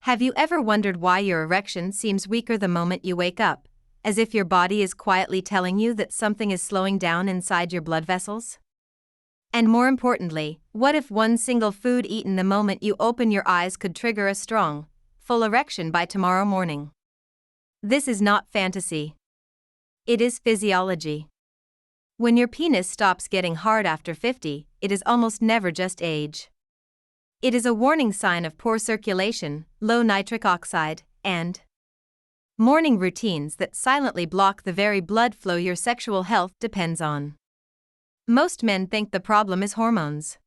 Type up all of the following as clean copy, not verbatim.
Have you ever wondered why your erection seems weaker the moment you wake up, as if your body is quietly telling you that something is slowing down inside your blood vessels? And more importantly, what if one single food eaten the moment you open your eyes could trigger a strong, full erection by tomorrow morning? This is not fantasy. It is physiology. When your penis stops getting hard after 50, it is almost never just age. It is a warning sign of poor circulation, low nitric oxide, and morning routines that silently block the very blood flow your sexual health depends on. Most men think the problem is hormones.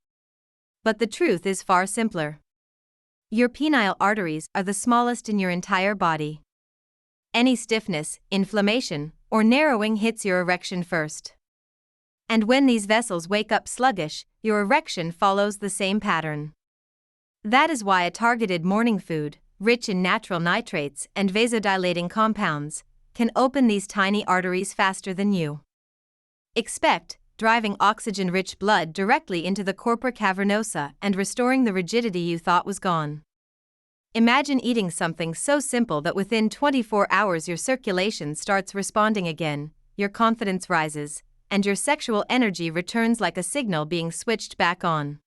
But the truth is far simpler. Your penile arteries are the smallest in your entire body. Any stiffness, inflammation, or narrowing hits your erection first. And when these vessels wake up sluggish, your erection follows the same pattern. That is why a targeted morning food, rich in natural nitrates and vasodilating compounds, can open these tiny arteries faster than you expect, driving oxygen-rich blood directly into the corpora cavernosa and restoring the rigidity you thought was gone. Imagine eating something so simple that within 24 hours your circulation starts responding again, your confidence rises, and your sexual energy returns like a signal being switched back on.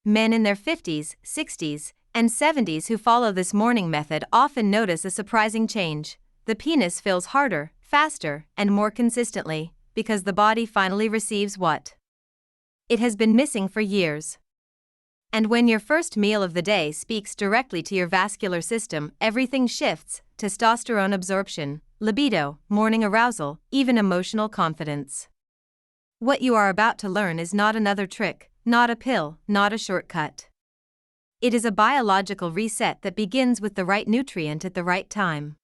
Men in their 50s, 60s, and 70s who follow this morning method often notice a surprising change. The penis fills harder, faster, and more consistently, because the body finally receives what it has been missing for years. And when your first meal of the day speaks directly to your vascular system, everything shifts: testosterone absorption, libido, morning arousal, even emotional confidence. What you are about to learn is not another trick, not a pill, not a shortcut. It is a biological reset that begins with the right nutrient at the right time.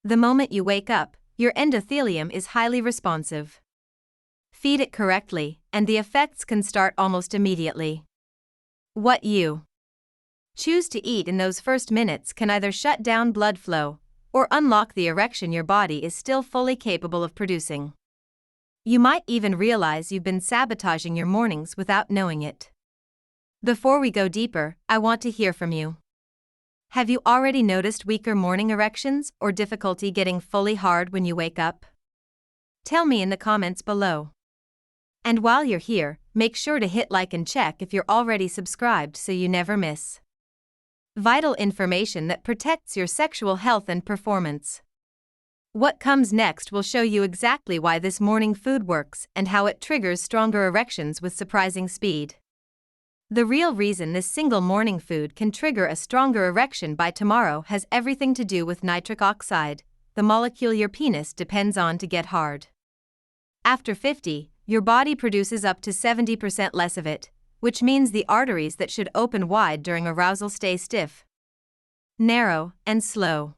The moment you wake up, your endothelium is highly responsive. Feed it correctly, and the effects can start almost immediately. What you choose to eat in those first minutes can either shut down blood flow or unlock the erection your body is still fully capable of producing. You might even realize you've been sabotaging your mornings without knowing it. Before we go deeper, I want to hear from you. Have you already noticed weaker morning erections or difficulty getting fully hard when you wake up? Tell me in the comments below. And while you're here, make sure to hit like and check if you're already subscribed so you never miss vital information that protects your sexual health and performance. What comes next will show you exactly why this morning food works and how it triggers stronger erections with surprising speed. The real reason this single morning food can trigger a stronger erection by tomorrow has everything to do with nitric oxide, the molecule your penis depends on to get hard. After 50, your body produces up to 70% less of it, which means the arteries that should open wide during arousal stay stiff, narrow, and slow.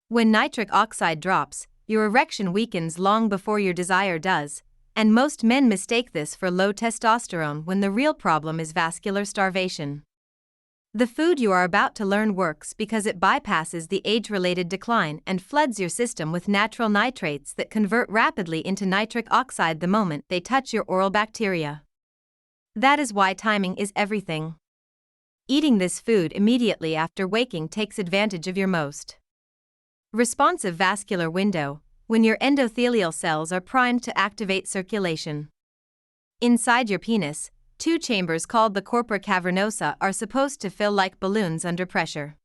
When nitric oxide drops, your erection weakens long before your desire does, and most men mistake this for low testosterone when the real problem is vascular starvation. The food you are about to learn works because it bypasses the age-related decline and floods your system with natural nitrates that convert rapidly into nitric oxide the moment they touch your oral bacteria. That is why timing is everything. Eating this food immediately after waking takes advantage of your most responsive vascular window, when your endothelial cells are primed to activate circulation. Inside your penis, two chambers called the corpora cavernosa are supposed to fill like balloons under pressure.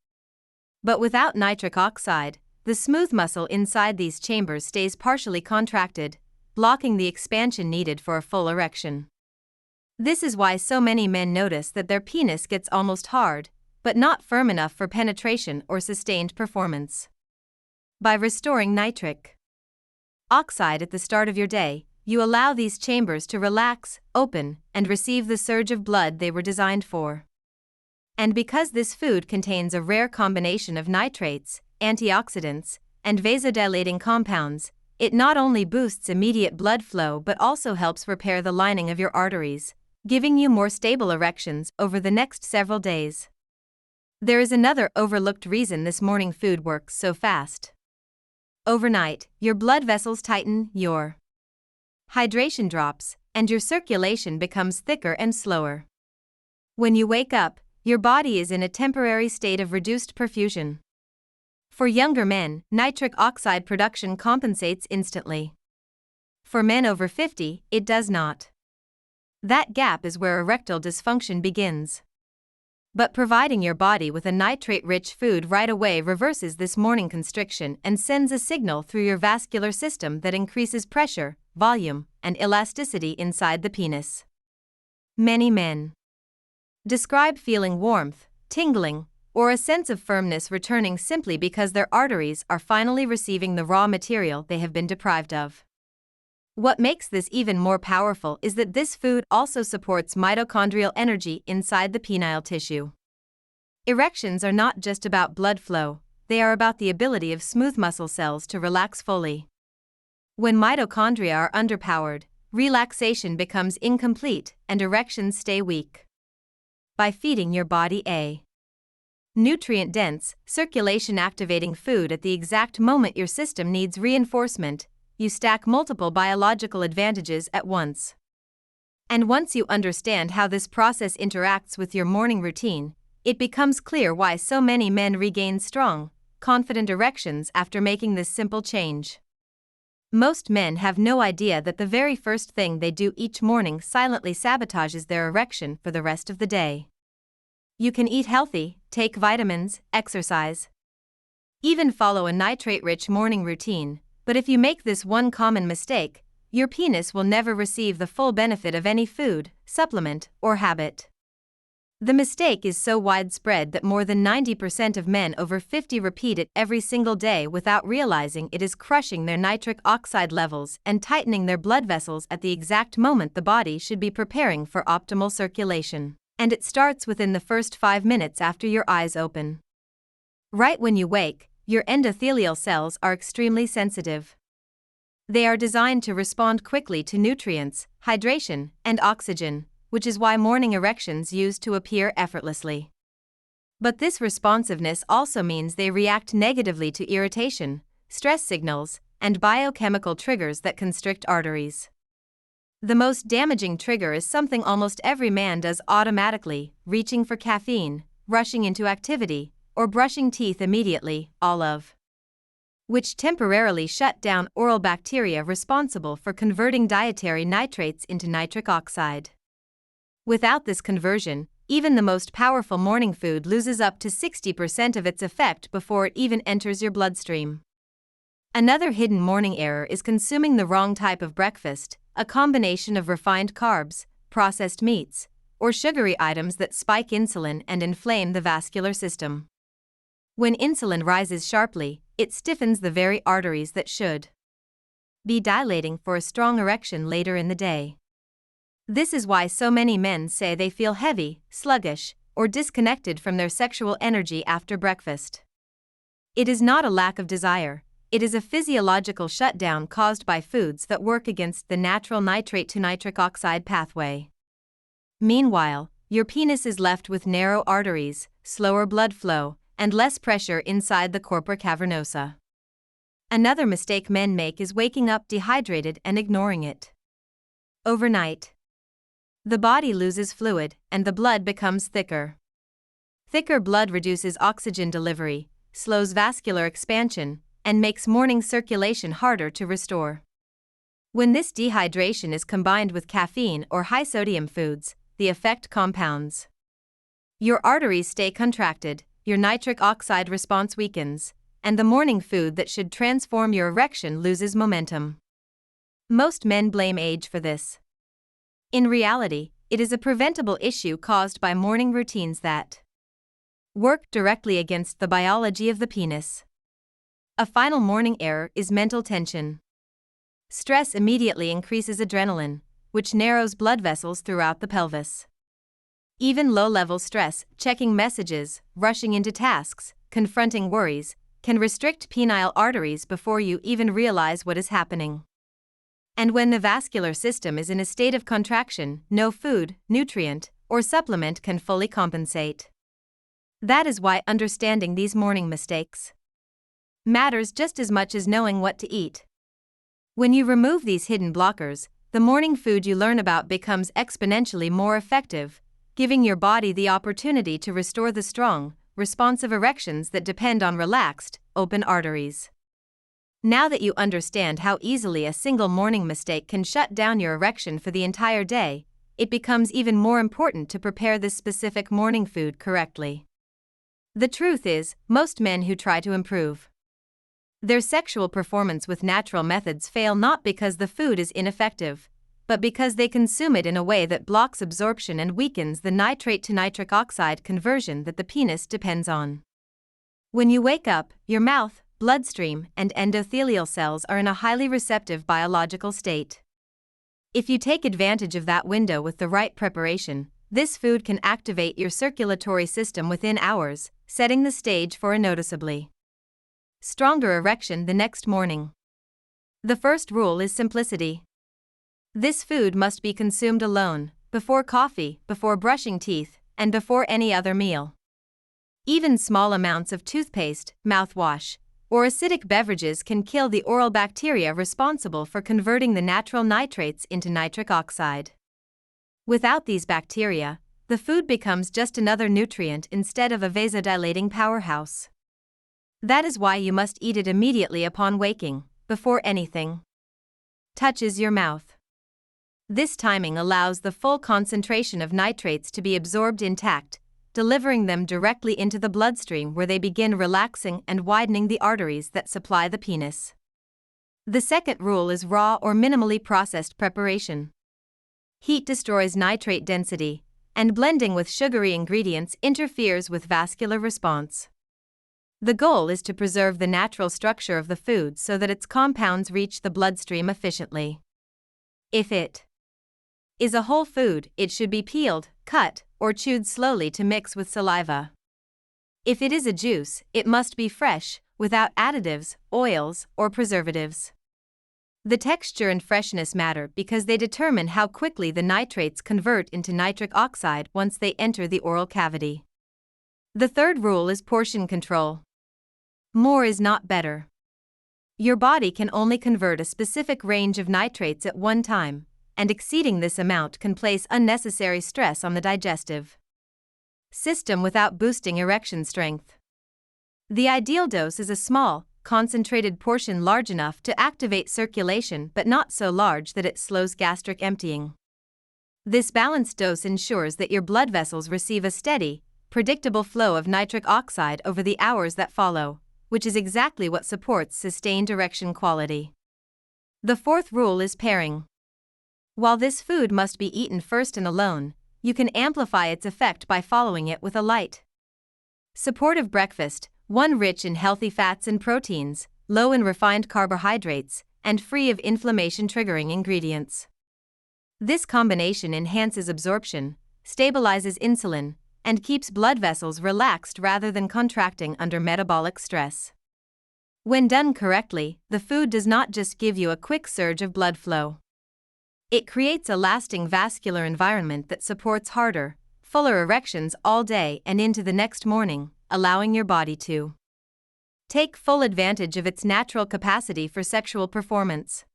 But without nitric oxide, the smooth muscle inside these chambers stays partially contracted, blocking the expansion needed for a full erection. This is why so many men notice that their penis gets almost hard, but not firm enough for penetration or sustained performance. By restoring nitric oxide at the start of your day, you allow these chambers to relax, open, and receive the surge of blood they were designed for. And because this food contains a rare combination of nitrates, antioxidants, and vasodilating compounds, it not only boosts immediate blood flow but also helps repair the lining of your arteries, giving you more stable erections over the next several days. There is another overlooked reason this morning food works so fast. Overnight, your blood vessels tighten, your hydration drops, and your circulation becomes thicker and slower. When you wake up, your body is in a temporary state of reduced perfusion. For younger men, nitric oxide production compensates instantly. For men over 50, it does not. That gap is where erectile dysfunction begins. But providing your body with a nitrate-rich food right away reverses this morning constriction and sends a signal through your vascular system that increases pressure, volume, and elasticity inside the penis. Many men describe feeling warmth, tingling, or a sense of firmness returning simply because their arteries are finally receiving the raw material they have been deprived of. What makes this even more powerful is that this food also supports mitochondrial energy inside the penile tissue. Erections are not just about blood flow, they are about the ability of smooth muscle cells to relax fully. When mitochondria are underpowered, relaxation becomes incomplete and erections stay weak. By feeding your body a nutrient-dense, circulation-activating food at the exact moment your system needs reinforcement, you stack multiple biological advantages at once. And once you understand how this process interacts with your morning routine, it becomes clear why so many men regain strong, confident erections after making this simple change. Most men have no idea that the very first thing they do each morning silently sabotages their erection for the rest of the day. You can eat healthy, take vitamins, exercise, even follow a nitrate-rich morning routine, but if you make this one common mistake, your penis will never receive the full benefit of any food, supplement, or habit. The mistake is so widespread that more than 90% of men over 50 repeat it every single day without realizing it is crushing their nitric oxide levels and tightening their blood vessels at the exact moment the body should be preparing for optimal circulation. And it starts within the first 5 minutes after your eyes open. Right when you wake, your endothelial cells are extremely sensitive. They are designed to respond quickly to nutrients, hydration, and oxygen, which is why morning erections used to appear effortlessly. But this responsiveness also means they react negatively to irritation, stress signals, and biochemical triggers that constrict arteries. The most damaging trigger is something almost every man does automatically: reaching for caffeine, rushing into activity, or brushing teeth immediately, all of which temporarily shut down oral bacteria responsible for converting dietary nitrates into nitric oxide. Without this conversion, even the most powerful morning food loses up to 60% of its effect before it even enters your bloodstream. Another hidden morning error is consuming the wrong type of breakfast, a combination of refined carbs, processed meats, or sugary items that spike insulin and inflame the vascular system. When insulin rises sharply, it stiffens the very arteries that should be dilating for a strong erection later in the day. This is why so many men say they feel heavy, sluggish, or disconnected from their sexual energy after breakfast. It is not a lack of desire, it is a physiological shutdown caused by foods that work against the natural nitrate to nitric oxide pathway. Meanwhile, your penis is left with narrow arteries, slower blood flow, and less pressure inside the corpora cavernosa. Another mistake men make is waking up dehydrated and ignoring it. Overnight, the body loses fluid, and the blood becomes thicker. Thicker blood reduces oxygen delivery, slows vascular expansion, and makes morning circulation harder to restore. When this dehydration is combined with caffeine or high-sodium foods, the effect compounds. Your arteries stay contracted, your nitric oxide response weakens, and the morning food that should transform your erection loses momentum. Most men blame age for this. In reality, it is a preventable issue caused by morning routines that work directly against the biology of the penis. A final morning error is mental tension. Stress immediately increases adrenaline, which narrows blood vessels throughout the pelvis. Even low-level stress, checking messages, rushing into tasks, confronting worries, can restrict penile arteries before you even realize what is happening. And when the vascular system is in a state of contraction, no food, nutrient, or supplement can fully compensate. That is why understanding these morning mistakes matters just as much as knowing what to eat. When you remove these hidden blockers, the morning food you learn about becomes exponentially more effective, giving your body the opportunity to restore the strong, responsive erections that depend on relaxed, open arteries. Now that you understand how easily a single morning mistake can shut down your erection for the entire day, it becomes even more important to prepare this specific morning food correctly. The truth is, most men who try to improve their sexual performance with natural methods fail not because the food is ineffective, but because they consume it in a way that blocks absorption and weakens the nitrate to nitric oxide conversion that the penis depends on. When you wake up, your mouth, bloodstream, and endothelial cells are in a highly receptive biological state. If you take advantage of that window with the right preparation, this food can activate your circulatory system within hours, setting the stage for a noticeably stronger erection the next morning. The first rule is simplicity. This food must be consumed alone, before coffee, before brushing teeth, and before any other meal. Even small amounts of toothpaste, mouthwash, or acidic beverages can kill the oral bacteria responsible for converting the natural nitrates into nitric oxide. Without these bacteria, the food becomes just another nutrient instead of a vasodilating powerhouse. That is why you must eat it immediately upon waking, before anything touches your mouth. This timing allows the full concentration of nitrates to be absorbed intact, delivering them directly into the bloodstream where they begin relaxing and widening the arteries that supply the penis. The second rule is raw or minimally processed preparation. Heat destroys nitrate density, and blending with sugary ingredients interferes with vascular response. The goal is to preserve the natural structure of the food so that its compounds reach the bloodstream efficiently. If it is a whole food, it should be peeled, cut, or chewed slowly to mix with saliva. If it is a juice, it must be fresh, without additives, oils, or preservatives. The texture and freshness matter because they determine how quickly the nitrates convert into nitric oxide once they enter the oral cavity. The third rule is portion control. More is not better. Your body can only convert a specific range of nitrates at one time, and exceeding this amount can place unnecessary stress on the digestive system without boosting erection strength. The ideal dose is a small, concentrated portion large enough to activate circulation but not so large that it slows gastric emptying. This balanced dose ensures that your blood vessels receive a steady, predictable flow of nitric oxide over the hours that follow, which is exactly what supports sustained erection quality. The fourth rule is pairing. While this food must be eaten first and alone, you can amplify its effect by following it with a light, supportive breakfast, one rich in healthy fats and proteins, low in refined carbohydrates, and free of inflammation-triggering ingredients. This combination enhances absorption, stabilizes insulin, and keeps blood vessels relaxed rather than contracting under metabolic stress. When done correctly, the food does not just give you a quick surge of blood flow. It creates a lasting vascular environment that supports harder, fuller erections all day and into the next morning, allowing your body to take full advantage of its natural capacity for sexual performance.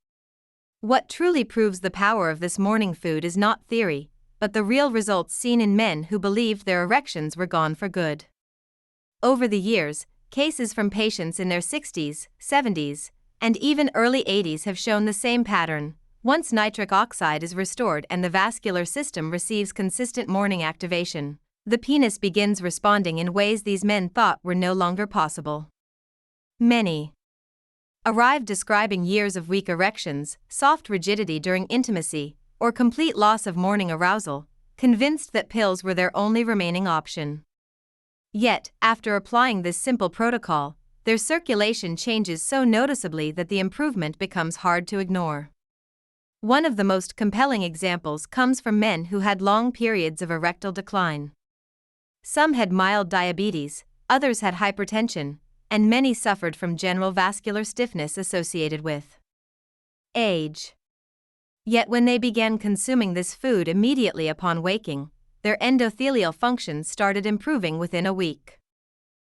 What truly proves the power of this morning food is not theory, but the real results seen in men who believed their erections were gone for good. Over the years, cases from patients in their 60s, 70s, and even early 80s have shown the same pattern. Once nitric oxide is restored and the vascular system receives consistent morning activation, the penis begins responding in ways these men thought were no longer possible. Many arrived describing years of weak erections, soft rigidity during intimacy, or complete loss of morning arousal, convinced that pills were their only remaining option. Yet, after applying this simple protocol, their circulation changes so noticeably that the improvement becomes hard to ignore. One of the most compelling examples comes from men who had long periods of erectile decline. Some had mild diabetes, others had hypertension, and many suffered from general vascular stiffness associated with age. Yet when they began consuming this food immediately upon waking, their endothelial functions started improving within a week.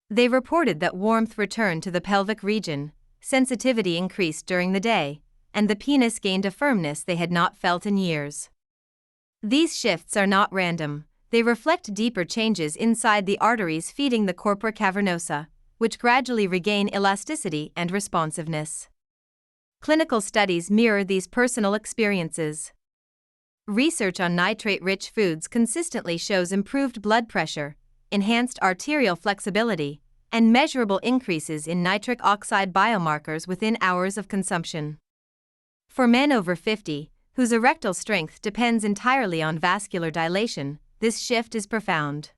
They reported that warmth returned to the pelvic region, sensitivity increased during the day, and the penis gained a firmness they had not felt in years. These shifts are not random, they reflect deeper changes inside the arteries feeding the corpora cavernosa, which gradually regain elasticity and responsiveness. Clinical studies mirror these personal experiences. Research on nitrate-rich foods consistently shows improved blood pressure, enhanced arterial flexibility, and measurable increases in nitric oxide biomarkers within hours of consumption. For men over 50, whose erectile strength depends entirely on vascular dilation, this shift is profound.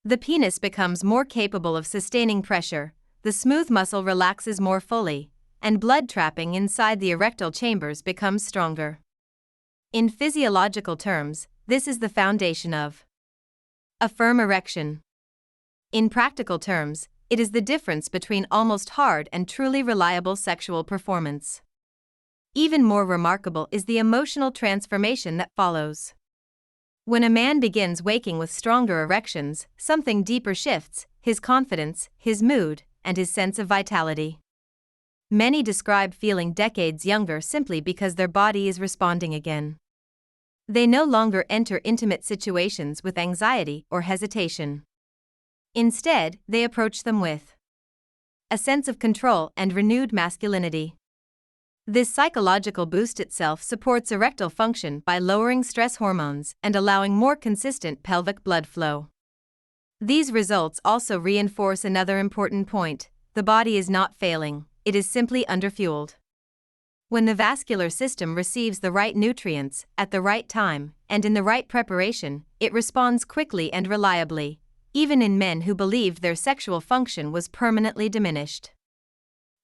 The penis becomes more capable of sustaining pressure, the smooth muscle relaxes more fully, and blood trapping inside the erectile chambers becomes stronger. In physiological terms, this is the foundation of a firm erection. In practical terms, it is the difference between almost hard and truly reliable sexual performance. Even more remarkable is the emotional transformation that follows. When a man begins waking with stronger erections, something deeper shifts: his confidence, his mood, and his sense of vitality. Many describe feeling decades younger simply because their body is responding again. They no longer enter intimate situations with anxiety or hesitation. Instead, they approach them with a sense of control and renewed masculinity. This psychological boost itself supports erectile function by lowering stress hormones and allowing more consistent pelvic blood flow. These results also reinforce another important point: the body is not failing, it is simply underfueled. When the vascular system receives the right nutrients, at the right time, and in the right preparation, it responds quickly and reliably, even in men who believed their sexual function was permanently diminished.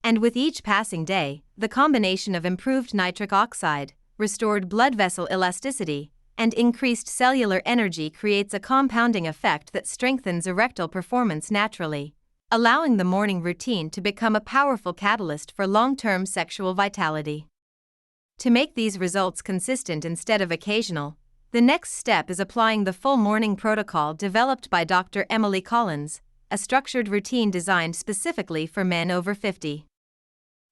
And with each passing day, the combination of improved nitric oxide, restored blood vessel elasticity, and increased cellular energy creates a compounding effect that strengthens erectile performance naturally, allowing the morning routine to become a powerful catalyst for long-term sexual vitality. To make these results consistent instead of occasional, the next step is applying the full morning protocol developed by Dr. Emily Collins, a structured routine designed specifically for men over 50,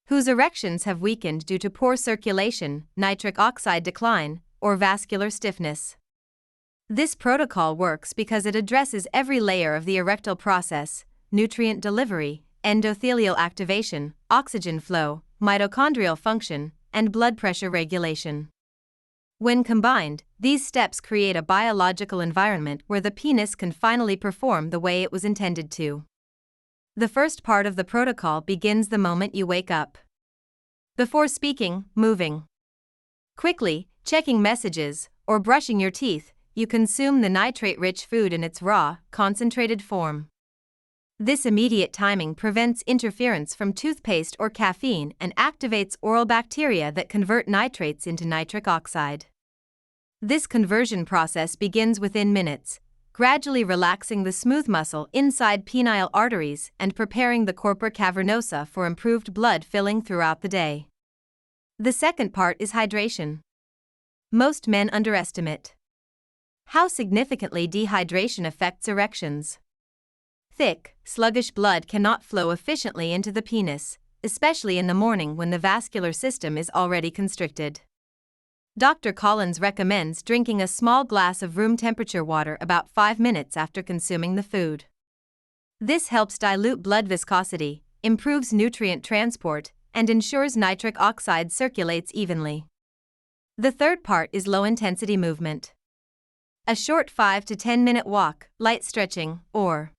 whose erections have weakened due to poor circulation, nitric oxide decline, or vascular stiffness. This protocol works because it addresses every layer of the erectile process: nutrient delivery, endothelial activation, oxygen flow, mitochondrial function, and blood pressure regulation. When combined, these steps create a biological environment where the penis can finally perform the way it was intended to. The first part of the protocol begins the moment you wake up. Before speaking, moving quickly, checking messages, or brushing your teeth, you consume the nitrate-rich food in its raw, concentrated form. This immediate timing prevents interference from toothpaste or caffeine and activates oral bacteria that convert nitrates into nitric oxide. This conversion process begins within minutes, gradually relaxing the smooth muscle inside penile arteries and preparing the corpora cavernosa for improved blood filling throughout the day. The second part is hydration. Most men underestimate how significantly dehydration affects erections. Thick, sluggish blood cannot flow efficiently into the penis, especially in the morning when the vascular system is already constricted. Dr. Collins recommends drinking a small glass of room temperature water about 5 minutes after consuming the food. This helps dilute blood viscosity, improves nutrient transport, and ensures nitric oxide circulates evenly. The third part is low-intensity movement. A short 5 to 10 minute walk, light stretching, or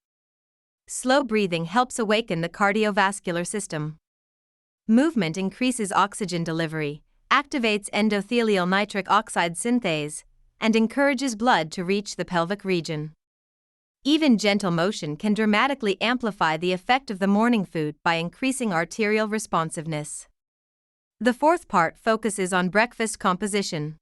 slow breathing helps awaken the cardiovascular system. Movement increases oxygen delivery, activates endothelial nitric oxide synthase, and encourages blood to reach the pelvic region. Even gentle motion can dramatically amplify the effect of the morning food by increasing arterial responsiveness. The fourth part focuses on breakfast composition.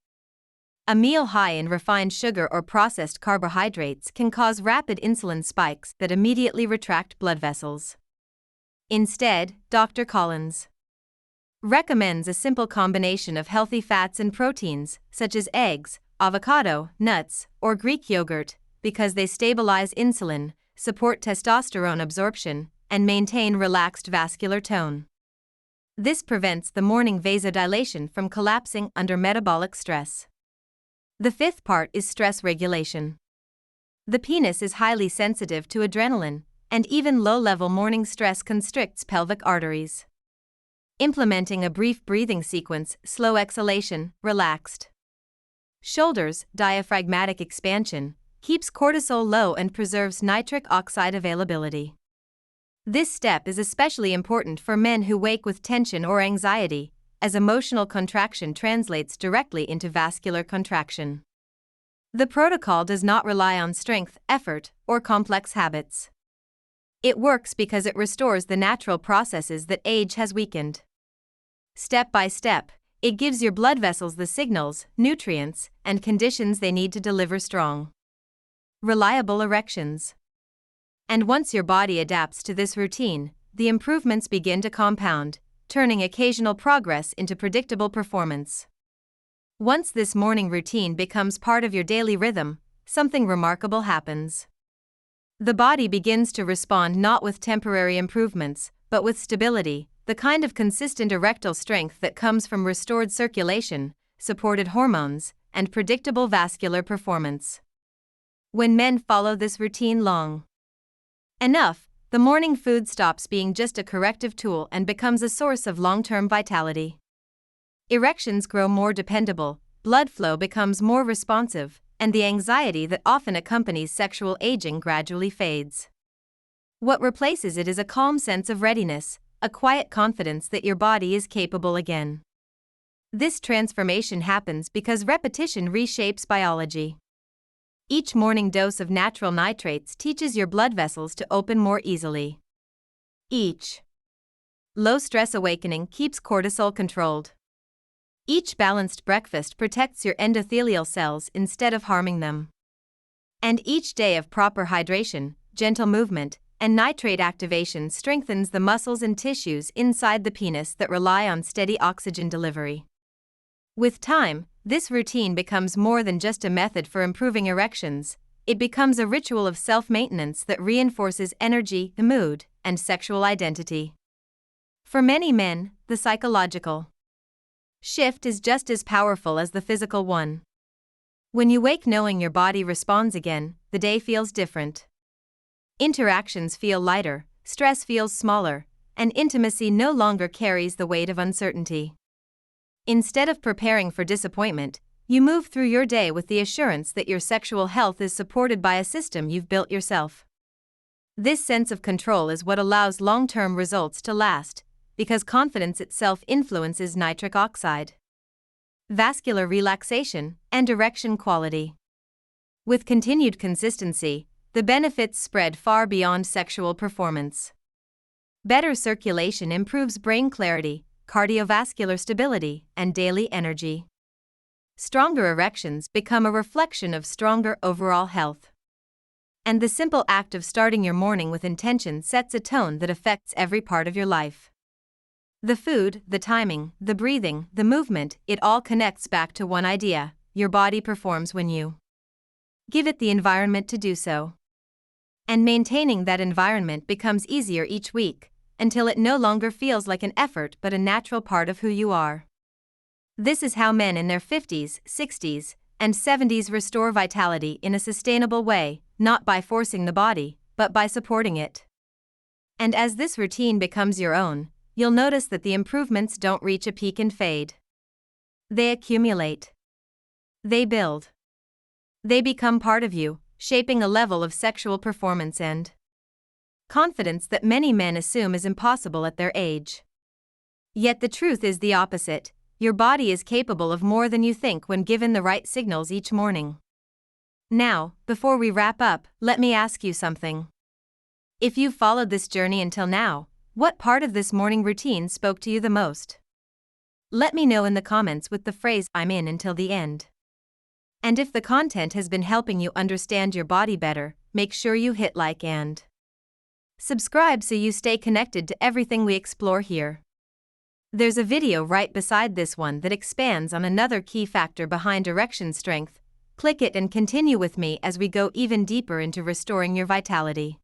A meal high in refined sugar or processed carbohydrates can cause rapid insulin spikes that immediately retract blood vessels. Instead, Dr. Collins recommends a simple combination of healthy fats and proteins, such as eggs, avocado, nuts, or Greek yogurt, because they stabilize insulin, support testosterone absorption, and maintain relaxed vascular tone. This prevents the morning vasodilation from collapsing under metabolic stress. The fifth part is stress regulation. The penis is highly sensitive to adrenaline, and even low-level morning stress constricts pelvic arteries. Implementing a brief breathing sequence, slow exhalation, relaxed shoulders, diaphragmatic expansion, keeps cortisol low and preserves nitric oxide availability. This step is especially important for men who wake with tension or anxiety, as emotional contraction translates directly into vascular contraction. The protocol does not rely on strength, effort, or complex habits. It works because it restores the natural processes that age has weakened. Step by step, it gives your blood vessels the signals, nutrients, and conditions they need to deliver strong, reliable erections. And once your body adapts to this routine, the improvements begin to compound, turning occasional progress into predictable performance. Once this morning routine becomes part of your daily rhythm, something remarkable happens. The body begins to respond not with temporary improvements, but with stability, the kind of consistent erectile strength that comes from restored circulation, supported hormones, and predictable vascular performance. When men follow this routine long enough, the morning food stops being just a corrective tool and becomes a source of long-term vitality. Erections grow more dependable, blood flow becomes more responsive, and the anxiety that often accompanies sexual aging gradually fades. What replaces it is a calm sense of readiness, a quiet confidence that your body is capable again. This transformation happens because repetition reshapes biology. Each morning dose of natural nitrates teaches your blood vessels to open more easily. Each low-stress awakening keeps cortisol controlled. Each balanced breakfast protects your endothelial cells instead of harming them. And each day of proper hydration, gentle movement, and nitrate activation strengthens the muscles and tissues inside the penis that rely on steady oxygen delivery. With time, this routine becomes more than just a method for improving erections, it becomes a ritual of self-maintenance that reinforces energy, mood, and sexual identity. For many men, the psychological shift is just as powerful as the physical one. When you wake knowing your body responds again, the day feels different. Interactions feel lighter, stress feels smaller, and intimacy no longer carries the weight of uncertainty. Instead of preparing for disappointment, you move through your day with the assurance that your sexual health is supported by a system you've built yourself. This sense of control is what allows long-term results to last, because confidence itself influences nitric oxide, vascular relaxation, and erection quality. With continued consistency, the benefits spread far beyond sexual performance. Better circulation improves brain clarity, cardiovascular stability, and daily energy. Stronger erections become a reflection of stronger overall health. And the simple act of starting your morning with intention sets a tone that affects every part of your life. The food, the timing, the breathing, the movement, it all connects back to one idea: your body performs when you give it the environment to do so. And maintaining that environment becomes easier each week, until it no longer feels like an effort but a natural part of who you are. This is how men in their 50s, 60s, and 70s restore vitality in a sustainable way, not by forcing the body, but by supporting it. And as this routine becomes your own, you'll notice that the improvements don't reach a peak and fade. They accumulate. They build. They become part of you, shaping a level of sexual performance and confidence that many men assume is impossible at their age. Yet the truth is the opposite: your body is capable of more than you think when given the right signals each morning. Now, before we wrap up, let me ask you something. If you've followed this journey until now, what part of this morning routine spoke to you the most? Let me know in the comments with the phrase "I'm in until the end." And if the content has been helping you understand your body better, make sure you hit like and subscribe so you stay connected to everything we explore here. There's a video right beside this one that expands on another key factor behind erection strength. Click it and continue with me as we go even deeper into restoring your vitality.